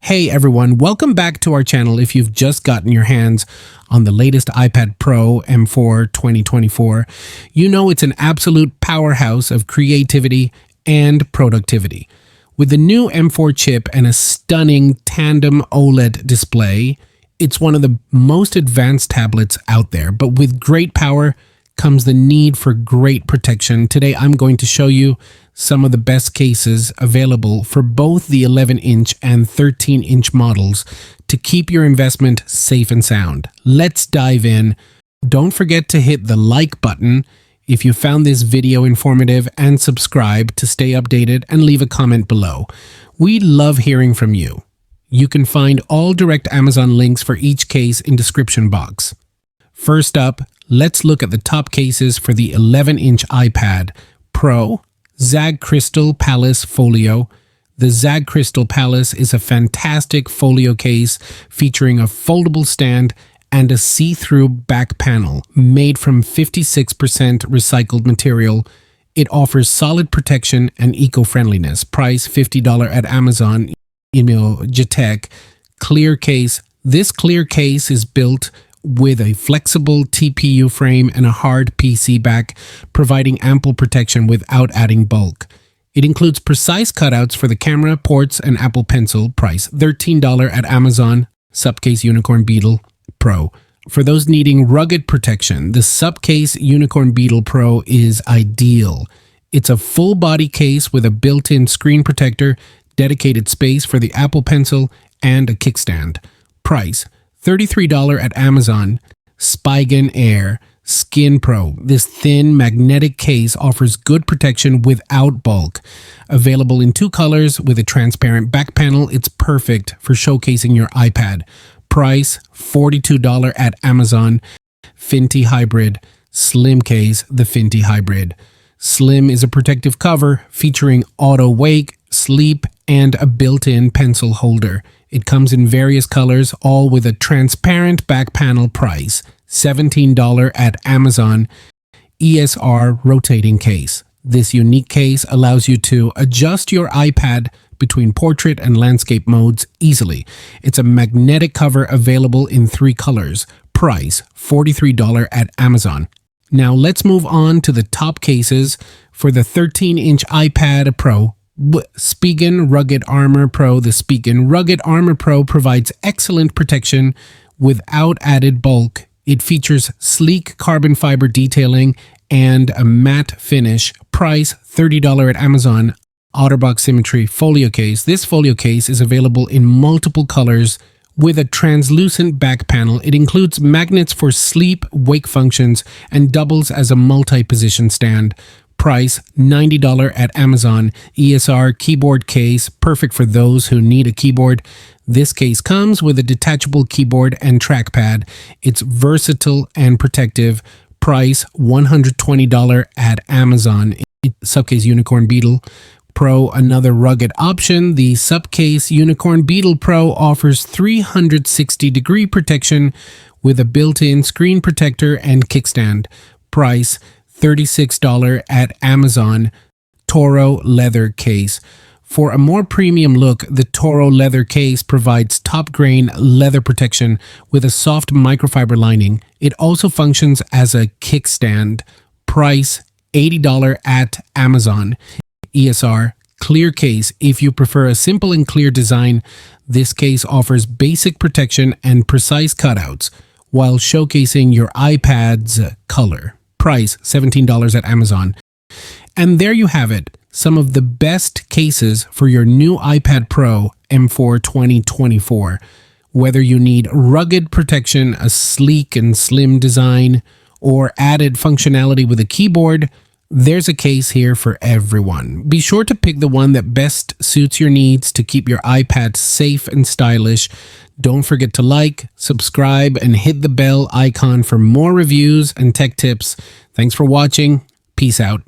Hey everyone, welcome back to our channel. If you've just gotten your hands on the latest iPad Pro M4 2024, you know it's an absolute powerhouse of creativity and productivity. With the new M4 chip and a stunning tandem OLED display, it's one of the most advanced tablets out there, but with great power comes the need for great protection. Today I'm going to show you some of the best cases available for both the 11-inch and 13-inch models to keep your investment safe and sound. Let's dive in. Don't forget to hit the like button if you found this video informative and subscribe to stay updated and leave a comment below. We love hearing from you. You can find all direct Amazon links for each case in description box. First up, let's look at the top cases for the 11-inch iPad Pro Zag Crystal Palace Folio. The Zag Crystal Palace is a fantastic folio case featuring a foldable stand and a see-through back panel made from 56% recycled material. It offers solid protection and eco-friendliness. Price $50 at Amazon. Immunogetech clear case. This clear case is built with a flexible TPU frame and a hard PC back, providing ample protection without adding bulk. It includes precise cutouts for the camera, ports, and Apple Pencil. Price $13 at Amazon. Subcase Unicorn Beetle Pro. For those needing rugged protection, the Subcase Unicorn Beetle Pro is ideal. It's a full body case with a built-in screen protector, dedicated space for the Apple Pencil, and a kickstand. Price $33 at Amazon. Spigen Air Skin Pro. This thin magnetic case offers good protection without bulk. Available in two colors with a transparent back panel, it's perfect for showcasing your iPad. Price $42 at Amazon. Finty Hybrid Slim Case. The Finty Hybrid Slim is a protective cover featuring auto wake, sleep, and a built-in pencil holder. It comes in various colors, all with a transparent back panel. Price $17 at Amazon. ESR rotating case. This unique case allows you to adjust your iPad between portrait and landscape modes easily. It's a magnetic cover available in three colors. Price $43 at Amazon. Now let's move on to the top cases for the 13-inch iPad Pro. Spigen Rugged Armor Pro. The Spigen Rugged Armor Pro provides excellent protection without added bulk. It features sleek carbon fiber detailing and a matte finish. Price $30 at Amazon. OtterBox Symmetry Folio Case. This folio case is available in multiple colors with a translucent back panel. It includes magnets for sleep, wake functions, and doubles as a multi-position stand. Price $90 at Amazon. ESR keyboard case, perfect for those who need a keyboard. This case comes with a detachable keyboard and trackpad. It's versatile and protective. Price $120 at Amazon. Subcase Unicorn Beetle Pro, another rugged option. The Subcase Unicorn Beetle Pro offers 360-degree protection with a built-in screen protector and kickstand. Price $36 at Amazon. Toro leather case. For a more premium look, the Toro leather case provides top-grain leather protection with a soft microfiber lining. It also functions as a kickstand. Price $80 at Amazon. ESR clear case. If you prefer a simple and clear design, this case offers basic protection and precise cutouts while showcasing your iPad's color. Price $17 at Amazon. And there you have it, some of the best cases for your new iPad Pro M4 2024. Whether you need rugged protection, a sleek and slim design, or added functionality with a keyboard, there's a case here for everyone. Be sure to pick the one that best suits your needs to keep your iPad safe and stylish. Don't forget to like, subscribe, and hit the bell icon for more reviews and tech tips. Thanks for watching. Peace out.